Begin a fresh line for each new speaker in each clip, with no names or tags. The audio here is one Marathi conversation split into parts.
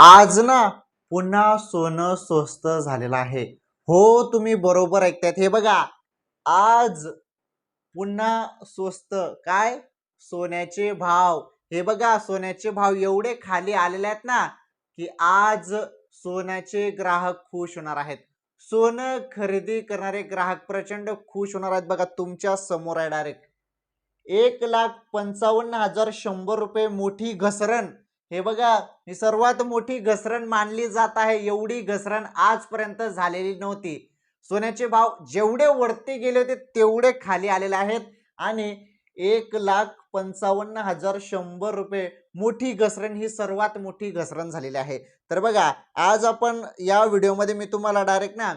आज ना पुन्हा सोनं स्वस्त झालेलं आहे. हो, तुम्ही बरोबर ऐकतायत. हे बघा, आज पुन्हा स्वस्त काय? सोन्याचे भाव. हे बघा, सोन्याचे भाव एवढे खाली आलेले आहेत ना, की आज सोन्याचे ग्राहक खुश होणार आहेत. सोनं खरेदी करणारे ग्राहक प्रचंड खुश होणार आहेत. बघा, तुमच्या समोर आहे डायरेक्ट. 1,55,100 रुपये मोठी घसरण. हे बघा, ही सर्वात मोठी घसरण मानली जात आहे. एवढी घसरण आजपर्यंत झालेली नव्हती. सोन्याचे भाव जेवढे वरती गेले होते तेवढे खाली आलेले आहेत आणि 1,55,100 रुपये मोठी घसरण, ही सर्वात मोठी घसरण झालेली आहे. तर बघा, आज आपण या व्हिडिओमध्ये मी तुम्हाला डायरेक्ट ना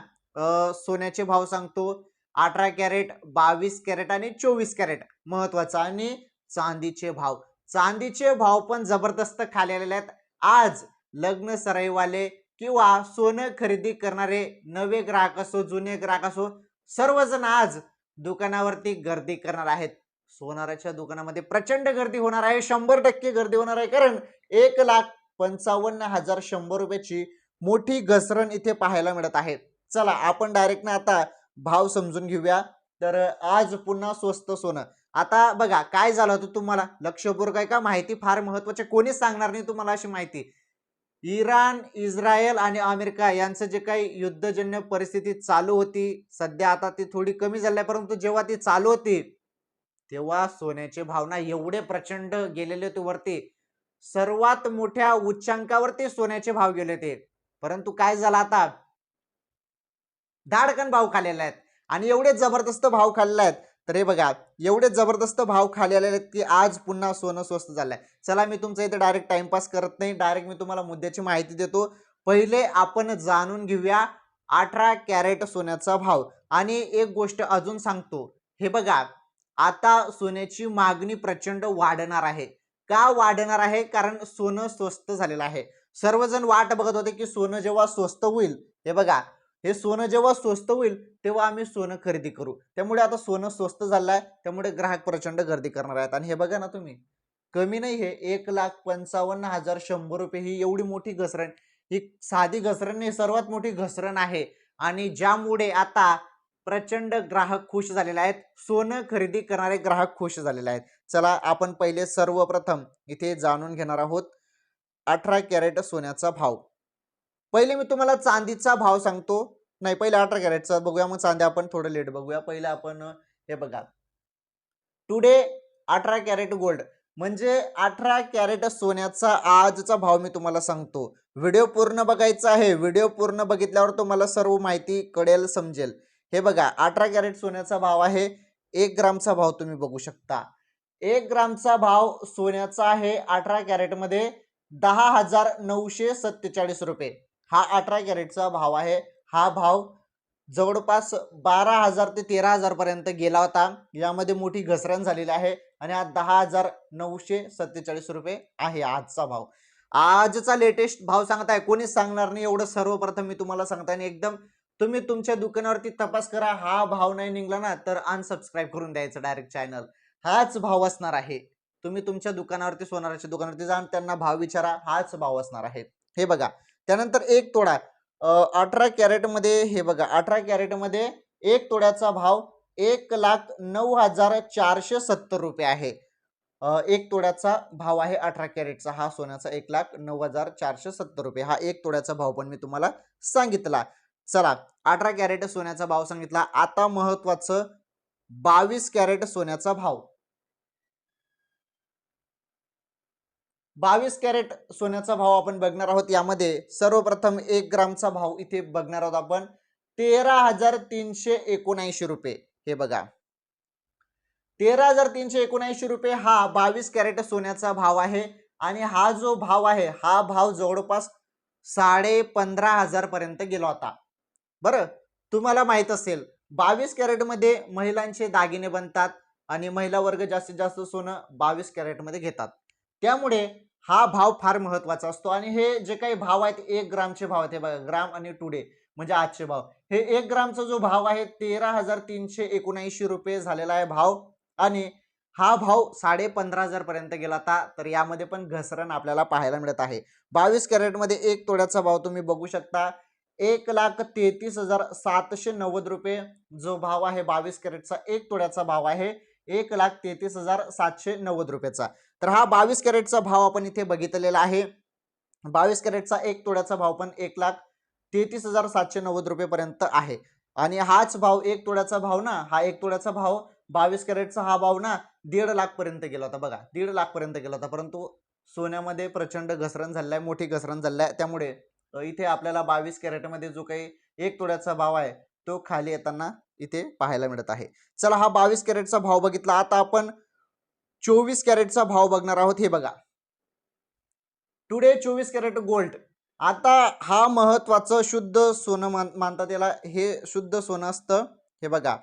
सोन्याचे भाव सांगतो. 18 कॅरेट, 22 कॅरेट आणि 24 कॅरेट महत्वाचा, आणि चांदीचे भाव पण जबरदस्त खाली आलेले आहेत. आज लग्न सराईवाले किंवा सोनं खरेदी करणारे नवे ग्राहक असो, जुने ग्राहक असो, सर्वजण आज दुकानावरती गर्दी करणार आहेत. सोनाराच्या दुकानामध्ये प्रचंड गर्दी होणार आहे. 100% गर्दी होणार आहे, कारण 1,55,100 रुपयाची मोठी घसरण इथे पाहायला मिळत आहे. चला, आपण डायरेक्ट ना आता भाव समजून घेऊया. तर आज पुन्हा स्वस्त सोनं. आता बघा, काय झालं होतं तुम्हाला लक्षपूर्वक आहे का? माहिती फार महत्वाची, कोणीच सांगणार नाही तुम्हाला अशी माहिती. इराण, इस्रायल आणि अमेरिका यांचं जे काही युद्धजन्य परिस्थिती चालू होती, सध्या आता ती थोडी कमी झाली आहे, परंतु जेव्हा ती चालू होती तेव्हा सोन्याचे भाव ना एवढे प्रचंड गेलेले होते वरती. सर्वात मोठ्या उच्चांकावरती सोन्याचे भाव गेले होते. परंतु काय झालं आता? धाडकन भाव खाल्लेले आहेत आणि एवढे जबरदस्त भाव खाल्ले आहेत. तर हे बघा, एवढे जबरदस्त भाव खाली आलेले आहेत की आज पुन्हा सोनं स्वस्त झालंय. चला, मी तुमचा इथे डायरेक्ट टाइमपास करत नाही, डायरेक्ट मी तुम्हाला मुद्द्याची माहिती देतो. पहिले आपण जाणून घेऊया 18 कॅरेट सोन्याचा भाव. आणि एक गोष्ट अजून सांगतो, हे बघा, आता सोन्याची मागणी प्रचंड वाढणार आहे. का वाढणार आहे? कारण सोनं स्वस्त झालेलं आहे. सर्वजण वाट बघत होते की सोनं जेव्हा स्वस्त होईल, हे बघा, हे सोनं जेव्हा स्वस्त होईल तेव्हा आम्ही सोनं खरेदी करू. त्यामुळे आता सोनं स्वस्त झालं आहे, त्यामुळे ग्राहक प्रचंड गर्दी करणार आहेत. आणि हे बघा ना तुम्ही, कमी नाही, हे 1,55,100 रुपये ही एवढी मोठी घसरण, ही साधी घसरण नाही, सर्वात मोठी घसरण आहे. आणि ज्यामुळे आता प्रचंड ग्राहक खुश झालेले आहेत. सोनं खरेदी करणारे ग्राहक खुश झालेले आहेत. चला, आपण पहिले सर्वप्रथम इथे जाणून घेणार आहोत 18 कॅरेट सोन्याचा भाव. पहिले मी तुम्हाला चांदीचा भाव सांगतो. नाही, पहिले 18 कॅरेटचा बघूया, मग चांदी आपण थोडं लेट बघूया. पहिले आपण हे बघा, टुडे 18 कॅरेट गोल्ड, म्हणजे 18 कॅरेट सोन्याचा आजचा भाव मी तुम्हाला सांगतो. व्हिडिओ पूर्ण बघायचा आहे. व्हिडिओ पूर्ण बघितल्यावर तुम्हाला सर्व माहिती कळेल, समजेल. हे बघा, 18 कॅरेट सोन्याचा भाव आहे. 1 ग्रामचा भाव तुम्ही बघू शकता. 1 ग्रामचा भाव सोन्याचा आहे 18 कॅरेट मध्ये 10,947 रुपये. हा 18 कॅरेटचा भाव आहे. हा भाव जवळपास 12,000 ते 13,000 पर्यंत गेला होता. यामध्ये मोठी घसरण झालेली आहे आणि हा 10,947 रुपये आहे आजचा भाव. आजचा लेटेस्ट भाव सांगताय, कोणीच सांगणार नाही एवढं. सर्वप्रथम मी तुम्हाला सांगताय, आणि एकदम तुम्ही तुमच्या दुकानावरती तपास करा. हा भाव नाही निघला ना तर अनसबस्क्राईब करून द्यायचं डायरेक्ट चॅनल. हाच भाव असणार आहे. तुम्ही तुमच्या दुकानावरती, सोनाराच्या दुकानावरती जाऊन त्यांना भाव विचारा, हाच भाव असणार आहे. हे बघा, त्यानंतर एक तोडा 18 कॅरेट मध्ये, हे बघा, 18 कॅरेट मध्ये एक तोड्याचा भाव 1,09,470 रुपये आहे. एक तोड्याचा भाव आहे 18 कॅरेटचा हा सोन्याचा, 1,09,470 रुपये हा एक तोड्याचा भाव पण मी तुम्हाला सांगितला. चला, 18 कॅरेट सोन्याचा भाव सांगितला. आता महत्वाचं 22 कॅरेट सोन्याचा भाव. 22 कॅरेट सोन्याचा भाव आपण बघणार आहोत. यामध्ये सर्वप्रथम 1 ग्रामचा भाव इथे बघणार आहोत आपण, 13,379 रुपये. हे बघा, 13,379 रुपये हा 22 कॅरेट सोन्याचा भाव आहे. आणि हा जो भाव आहे, हा भाव जवळपास 15,500 पर्यंत गेला होता. बरं, तुम्हाला माहित असेल 22 कॅरेट मध्ये महिलांचे दागिने बनतात आणि महिला वर्ग जास्तीत जास्त सोनं 22 कॅरेट मध्ये घेतात. त्यामुळे हा भाव फार महत्वाचा असतो. आणि हे जे काही भाव आहेत, 1 ग्रामचे भाव आहेत, हे बघा, ग्राम आणि टुडे म्हणजे आजचे भाव. हे 1 ग्रामचा जो भाव आहे 13,379 रुपये झालेला आहे भाव. आणि हा भाव 15,500 पर्यंत गेला होता. तर यामध्ये पण घसरण आपल्याला पाहायला मिळत आहे. 22 कॅरेटमध्ये 1 तोळ्याचा भाव तुम्ही बघू शकता 1,33,790 रुपये जो भाव आहे 22 कॅरेटचा 1 तोळ्याचा भाव आहे 1,33,790 रुपयाचा. तर हा 22 कॅरेटचा भाव आपण इथे बघितलेला आहे. 22 कॅरेटचा 1 तोळ्याचा भाव पण 1,33,790 रुपयेपर्यंत आहे. आणि हाच भाव 1 तोळ्याचा भाव ना, हा 1 तोळ्याचा भाव 22 कॅरेटचा हा भाव ना 1.5 लाख पर्यंत गेला होता बघा. 1.5 लाख पर्यंत गेला होता. परंतु सोन्यामध्ये प्रचंड घसरण झालेली आहे, मोठी घसरण झालेली आहे. त्यामुळे इथे आपल्याला 22 कॅरेटमध्ये जो काही 1 तोळ्याचा भाव आहे तो खाली येताना इथे पाहायला मिळत आहे. चला हा 22 कॅरेटचा भाव बघितला. आता आपण 24 कॅरेटचा भाव बघणार आहोत. हे बघा. Today 24 carat gold. आता हा महत्वाचं शुद्ध सोनं मानतात याला. हे शुद्ध सोनं असतं. हे बघा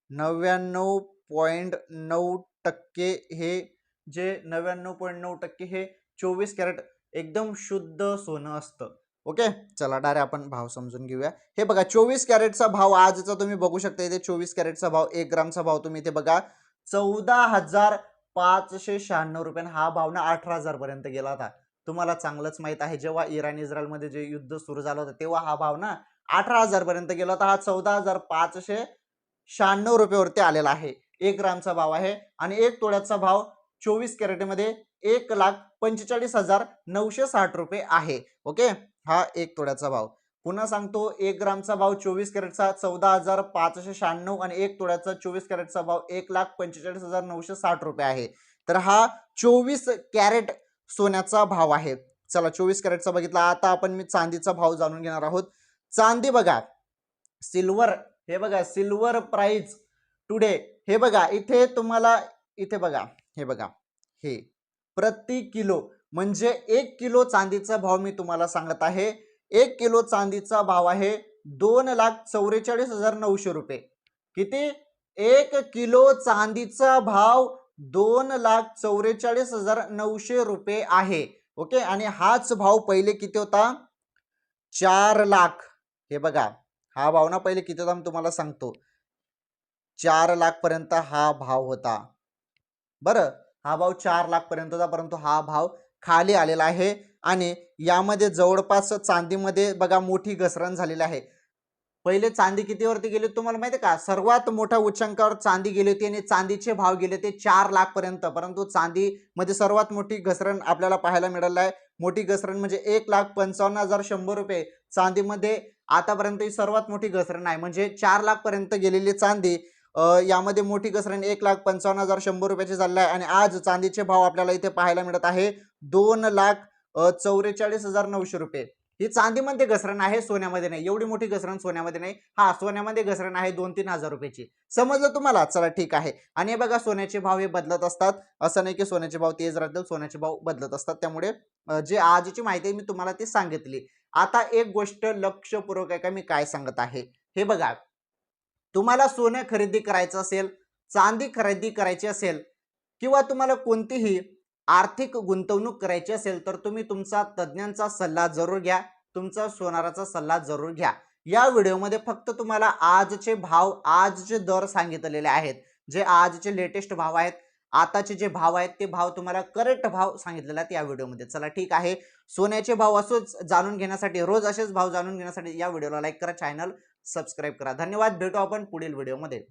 99.9% हे जे 99.9% हे 24 कॅरेट एकदम शुद्ध सोनं असतं. ओके. चला डायरेक्ट आपण भाव समजून घेऊया. हे बघा 24 कॅरेटचा भाव आजचा तुम्ही बघू शकता. इथे 24 कॅरेटचा भाव 1 ग्रामचा भाव तुम्ही इथे बघा 14,596 रुपये. हा भाव ना 18,000 पर्यंत गेला होता. तुम्हाला चांगलंच माहित आहे जेव्हा इराण इस्रायलमध्ये जे युद्ध सुरू झालं होतं तेव्हा हा भाव ना 18,000 पर्यंत गेला होता. हा 14,596 रुपयावरती आलेला आहे. 1 ग्रामचा भाव आहे आणि 1 तोळ्याचा भाव 24 कॅरेटमध्ये 1,45,960 रुपये आहे. ओके. हा 1 तोळ्याचा भाव. पुन्हा सांगतो 1 ग्रामचा भाव 24 कॅरेटचा 14,596 आणि 1 तोळ्याचा 24 कॅरेटचा भाव 1,45,960 रुपये आहे. तर हा 24 कॅरेट सोन्याचा भाव आहे. चला 24 कॅरेटचा बघितला. आता आपण मी चांदीचा भाव जाणून घेणार आहोत. चांदी बघा सिल्वर. हे बघा सिल्वर प्राइस टुडे. हे बघा इथे तुम्हाला इथे बघा हे बघा हे प्रति किलो म्हणजे 1 किलो चांदीचा भाव मी तुम्हाला सांगत आहे. 1 किलो चांदीचा भाव आहे 2,44,900 रुपये. किती? 1 किलो चांदीचा भाव 2,44,900 रुपये आहे. ओके. आणि हाच भाव पहिले किती होता? 4 लाख. हे बघा हा भाव ना पहिले किती होता मी तुम्हाला सांगतो. 4 लाख पर्यंत हा भाव होता. बरं हा भाव 4 लाख पर्यंत होता. परंतु हा भाव खाली आलेला आहे. आणि यामध्ये जवळपास चांदीमध्ये बघा मोठी घसरण झालेली आहे. पहिले चांदी कितीवरती गेली तुम्हाला माहिती आहे का? सर्वात मोठ्या उच्चांकावर चांदी गेली होती आणि चांदीचे भाव गेले ते 4 लाख पर्यंत. परंतु चांदीमध्ये सर्वात मोठी घसरण आपल्याला पाहायला मिळाली आहे. मोठी घसरण म्हणजे 1,55,100 रुपये चांदीमध्ये आतापर्यंत ही सर्वात मोठी घसरण आहे. म्हणजे 4 लाख पर्यंत गेलेली चांदी यामध्ये मोठी घसरण 1,55,100 रुपयाची झालेली आहे. आणि आज चांदीचे भाव आपल्याला इथे पाहायला मिळत आहे 2,44,900 रुपये. ही चांदीमध्ये घसरण आहे, सोन्यामध्ये नाही. एवढी मोठी घसरण सोन्यामध्ये नाही. हा सोन्यामध्ये घसरण आहे 2-3 हजार रुपयाची. समजलं तुम्हाला? चला ठीक आहे. आणि हे बघा सोन्याचे भाव हे बदलत असतात. असं नाही की सोन्याचे भाव तेज राहतील, सोन्याचे भाव बदलत असतात. त्यामुळे जे आजची माहिती मी तुम्हाला ती सांगितली. आता एक गोष्ट लक्षपूर्वक आहे का मी काय सांगत आहे. हे बघा तुम्हाला सोनं खरेदी करायचं असेल, चांदी खरेदी करायची असेल किंवा तुम्हाला कोणतीही आर्थिक गुंतवणूक करायची असेल तर तुम्ही तुमचा तज्ञांचा सल्ला जरूर घ्या. तुमचा सोनाराचा सल्ला जरूर घ्या. या व्हिडिओमध्ये फक्त तुम्हाला आजचे भाव, आजचे दर सांगितलेले आहेत. जे आजचे लेटेस्ट भाव आहेत, आताचे जे भाव आहेत ते भाव तुम्हाला करेक्ट भाव सांगितलेले आहेत या व्हिडिओमध्ये. चला ठीक आहे. सोन्याचे भाव असंच जाणून घेण्यासाठी, रोज असेच भाव जाणून घेण्यासाठी या व्हिडिओला लाईक करा, चॅनल सबस्क्राईब करा. धन्यवाद. भेटू आपण पुढील व्हिडिओमध्ये.